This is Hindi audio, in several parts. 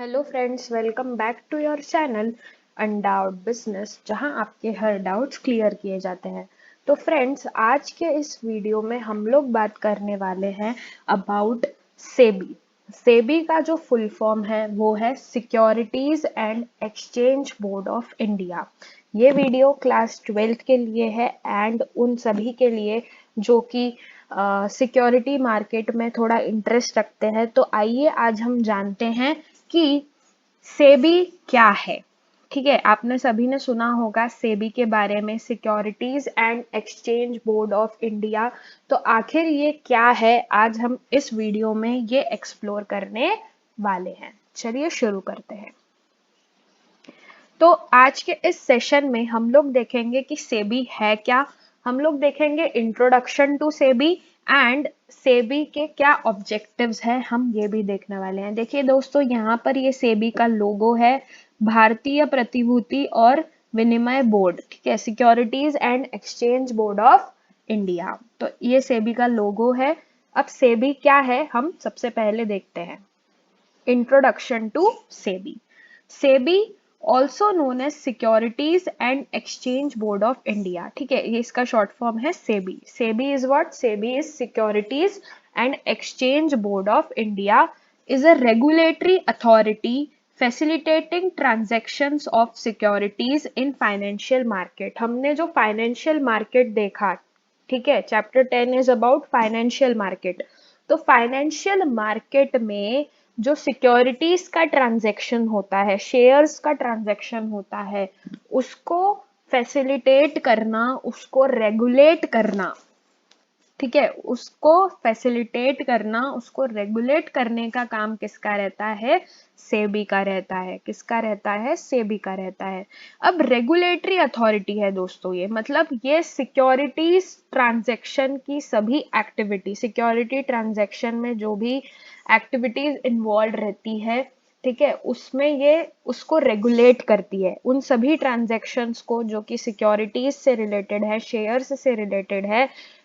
Hello friends, welcome back to your channel undoubt business, जहां आपके हर डाउट्स क्लियर किए जाते हैं। तो फ्रेंड्स, आज के इस वीडियो में हम लोग बात करने वाले हैं अबाउट सेबी। सेबी का जो फुल फॉर्म है वो है securities and exchange board of India. ये वीडियो क्लास 12th के लिए है एंड उन सभी के लिए जो कि सिक्योरिटी मार्केट में थोड़ा इंटरेस्ट रखते हैं। तो आइए आज हम जानते हैं कि सेबी क्या है। ठीक है, आपने सभी ने सुना होगा सेबी के बारे में, securities and exchange board of India. तो आखिर ये क्या है, आज हम इस वीडियो में ये एक्सप्लोर करने वाले हैं। चलिए शुरू करते हैं। तो आज के इस सेशन में हम लोग देखेंगे कि सेबी है क्या, हम लोग देखेंगे introduction to SEBI and SEBI के क्या ऑब्जेक्टिव्स हैं, हम ये भी देखने वाले हैं। देखिए दोस्तों, यहाँ पर ये सेबी का लोगो है, भारतीय प्रतिभूति और विनिमय बोर्ड। ठीक है, securities and exchange board of India. तो ये सेबी का लोगो है। अब सेबी क्या है हम सबसे पहले देखते हैं। Introduction to SEBI. SEBI also known as securities and exchange board of India. ठीक है, ये इसका शॉर्ट फॉर्म है SEBI. SEBI is what? SEBI is securities and exchange board of India, is a regulatory authority facilitating transactions of securities in financial market। हमने जो फाइनेंशियल मार्केट देखा, ठीक है, chapter 10 is about financial market. तो फाइनेंशियल मार्केट में जो सिक्योरिटीज का ट्रांजैक्शन होता है, शेयर्स का ट्रांजैक्शन होता है, उसको फैसिलिटेट करना, उसको रेगुलेट करना। ठीक है, उसको फैसिलिटेट करना, उसको रेगुलेट करने का काम किसका रहता है? सेबी का रहता है। किसका रहता है? सेबी का रहता है। अब रेगुलेटरी अथॉरिटी है दोस्तों, ये मतलब ये सिक्योरिटीज ट्रांजैक्शन की सभी एक्टिविटी, सिक्योरिटी ट्रांजैक्शन में जो भी एक्टिविटीज इन्वॉल्व रहती है, ठीक है, उसमें ये उसको रेगुलेट करती है। उन सभी ट्रांजैक्शंस को जो कि सिक्योरिटीज से रिलेटेड है, शेयर्स से रिलेटेड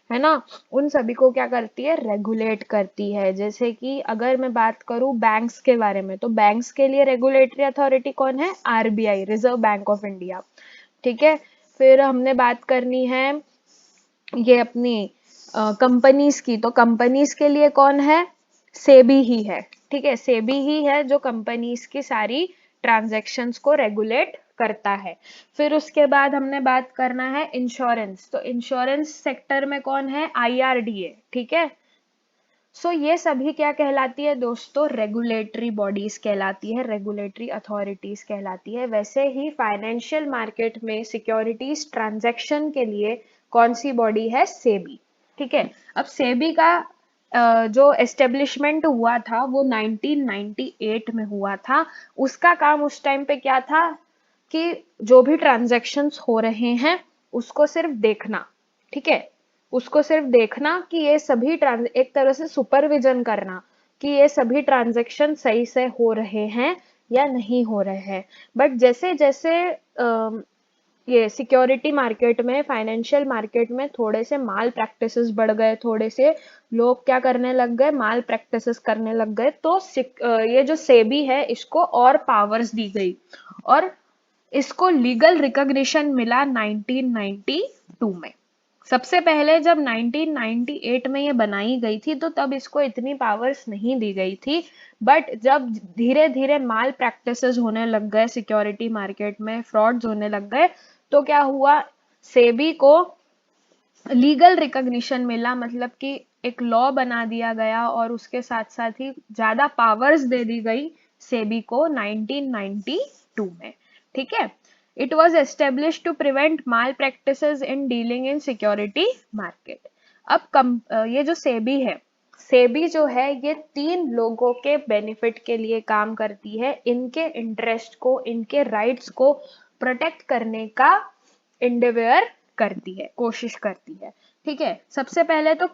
है ना, उन सभी को क्या करती है? रेगुलेट करती है। जैसे कि अगर मैं बात करूं बैंक्स के बारे में, तो बैंक्स के लिए रेगुलेटरी अथॉरिटी कौन है? RBI, reserve bank of India. ठीक है, फिर हमने बात करनी है ये अपनी कंपनीज की, तो कंपनीज के लिए कौन है? सेबी ही है। ठीक है, सेबी ही है जो कंपनीज की सारी ट्रांजैक्शंस को रेगुलेट करता है। फिर उसके बाद हमने बात करना है इंश्योरेंस। तो इंश्योरेंस सेक्टर में कौन है? आईआरडीए। ठीक है, सो ये सभी क्या कहलाती है दोस्तों? रेगुलेटरी बॉडीज कहलाती है, रेगुलेटरी अथॉरिटीज कहलाती है। वैसे ही फाइनेंशियल मार्केट में सिक्योरिटीज ट्रांजैक्शन के लिए कौन सी बॉडी है? सेबी। ठीक है, अब सेबी का जो एस्टेब्लिशमेंट हुआ था वो 1998 में हुआ था। उसका काम उस टाइम पे क्या था कि जो भी ट्रांजैक्शंस हो रहे हैं उसको सिर्फ देखना। ठीक है, उसको सिर्फ देखना कि ये सभी एक तरह से सुपरविजन करना कि ये सभी ट्रांजैक्शन सही से हो रहे हैं या नहीं हो रहे हैं। बट जैसे जैसे ये सिक्योरिटी मार्केट में, फाइनेंशियल मार्केट में थोड़े से माल प्रैक्टिसेस बढ़ गए, थोड़े से लोग क्या करने लग गए? माल प्रैक्टिसेस करने लग गए। तो ये जो सेबी है इसको और पावर्स दी गई और इसको लीगल रिकॉग्निशन मिला 1992 में। सबसे पहले जब 1998 में ये बनाई गई थी तो तब इसको इतनी पावर्स नहीं दी गई थी। बट जब धीरे धीरे माल प्रैक्टिसेस होने लग गए, सिक्योरिटी मार्केट में फ्रॉड्स होने लग गए, तो क्या हुआ? सेबी को लीगल रिकॉग्निशन मिला, मतलब कि एक लॉ बना दिया गया और उसके साथ साथ ही ज्यादा पावर्स दे दी गई सेबी को 1992 में। ठीक है, it was establish to prevent malpractices in dealing in security market. अब ये जो सेबी है, सेबी जो है ये 3 लोगों के बेनिफिट के लिए काम करती है। इनके इंटरेस्ट को, इनके राइट्स को प्रोटेक्ट करने का इंडेवियर करती है, कोशिश करती है। ठीक है, सबसे पहले तो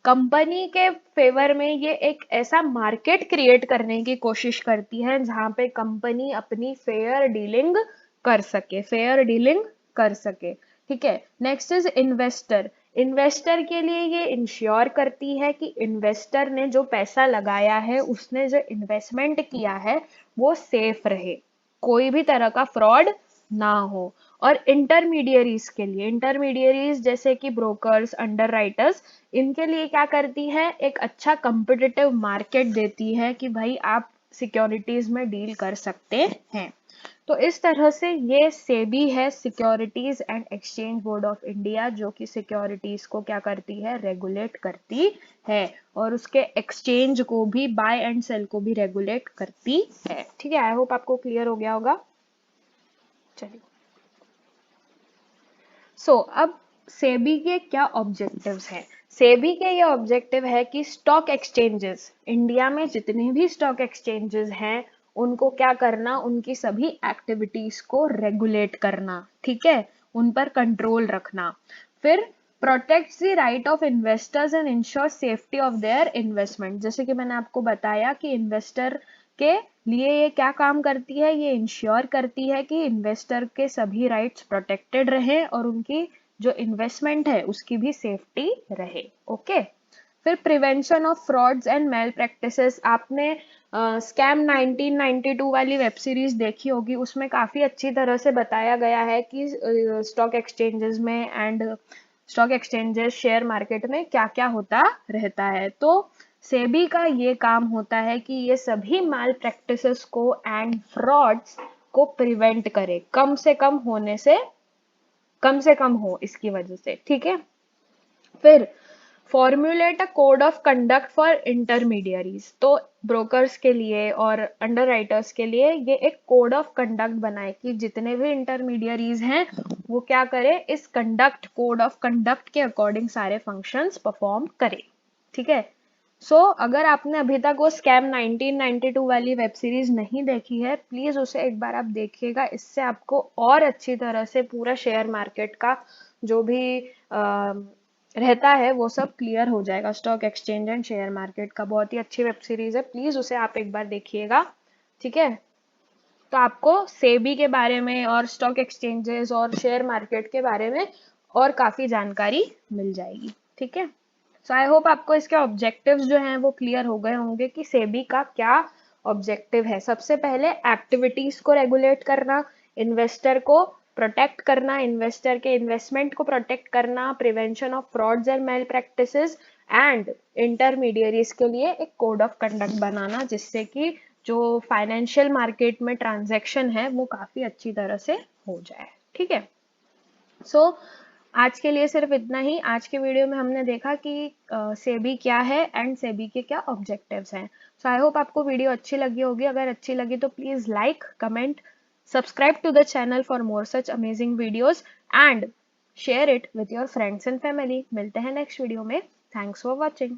कंपनी के फेवर में ये एक ऐसा मार्केट क्रिएट करने की कोशिश करती है जहां पे कंपनी अपनी फेयर डीलिंग कर सके, फेयर डीलिंग कर सके। ठीक है, नेक्स्ट इज इन्वेस्टर। इन्वेस्टर के लिए ये इंश्योर करती है कि इन्वेस्टर ने जो पैसा लगाया है, उसने जो इन्वेस्टमेंट किया है वो सेफ रहे, कोई भी तरह का फ्रॉड ना हो। और इंटरमीडियरीज के लिए, इंटरमीडियरीज जैसे कि ब्रोकर्स, अंडरराइटर्स, इनके लिए क्या करती है, एक अच्छा कंपिटिटिव मार्केट देती है कि भाई आप सिक्योरिटीज में डील कर सकते हैं। तो इस तरह से ये सेबी है, securities and exchange board of India, जो कि सिक्योरिटीज को क्या करती है, रेगुलेट करती है, और उसके एक्सचेंज को भी, बाय एंड सेल को भी रेगुलेट करती है। ठीक है, आई होप आपको क्लियर हो गया होगा। चलिए, अब सेबी के क्या ऑब्जेक्टिव्स हैं। सेबी के ये ऑब्जेक्टिव है कि स्टॉक एक्सचेंजेस, इंडिया में जितने भी स्टॉक एक्सचेंजेस हैं, उनको क्या करना, उनकी सभी एक्टिविटीज को रेगुलेट करना, ठीक है, उन पर कंट्रोल रखना। फिर protects the right of investors and ensure safety of their investment. जैसे कि मैंने आपको बताया कि इन्वेस्टर के लिए ये क्या काम करती है, ये इंश्योर करती है कि इन्वेस्टर के सभी राइट्स प्रोटेक्टेड रहे और उनकी जो इन्वेस्टमेंट है उसकी भी सेफ्टी रहे। ओके, फिर prevention of frauds and malpractices. आपने स्कैम 1992 वाली वेब सीरीज देखी होगी, उसमें काफी अच्छी तरह से बताया गया है कि स्टॉक एक्सचेंजेस में and stock exchanges, share market में क्या क्या होता रहता है। तो सेबी का ये काम होता है कि ये सभी माल प्रैक्टिसेस को एंड फ्रॉड्स को प्रिवेंट करे, कम से कम होने से कम से कम हो इसकी वजह से। ठीक है, फिर formulate a code of conduct for intermediaries. तो ब्रोकर्स के लिए और अंडरराइटर्स के लिए ये एक कोड ऑफ कंडक्ट बनाए कि जितने भी इंटरमीडियरीज हैं वो क्या करे, इस कोड ऑफ कंडक्ट के अकॉर्डिंग सारे फंक्शंस परफॉर्म करे। ठीक है, अगर आपने अभी तक वो स्कैम 1992 वाली वेब सीरीज नहीं देखी है, प्लीज उसे एक बार आप देखिएगा। इससे आपको और अच्छी तरह से पूरा शेयर मार्केट का जो भी रहता है वो सब क्लियर हो जाएगा। Stock exchange and share market का बहुत ही अच्छी वेब सीरीज है, प्लीज उसे आप एक बार देखिएगा। ठीक है, तो आपको सेबी के बारे में और स्टॉक एक्सचेंजेस और शेयर मार्केट के बारे में और काफी जानकारी मिल जाएगी। ठीक है, सो आई होप आपको इसके ऑब्जेक्टिव्स जो हैं वो क्लियर हो गए होंगे कि सेबी का क्या ऑब्जेक्टिव है। सबसे पहले एक्टिविटीज को रेगुलेट करना, इन्वेस्टर को प्रोटेक्ट करना, इन्वेस्टर के इन्वेस्टमेंट को प्रोटेक्ट करना, prevention of frauds and malpractices, and intermediaries के लिए एक कोड ऑफ कंडक्ट बनाना, जिससे कि जो फाइनेंशियल मार्केट में ट्रांजैक्शन है वो काफी अच्छी तरह से हो जाए। ठीक है, आज के लिए सिर्फ इतना ही। आज के वीडियो में हमने देखा कि सेबी क्या है एंड सेबी के क्या ऑब्जेक्टिव्स हैं। सो आई होप आपको वीडियो अच्छी लगी होगी। अगर अच्छी लगी तो please like, comment, subscribe to the channel for more such amazing videos and share it with your friends and family. मिलते हैं नेक्स्ट वीडियो में। Thanks for watching.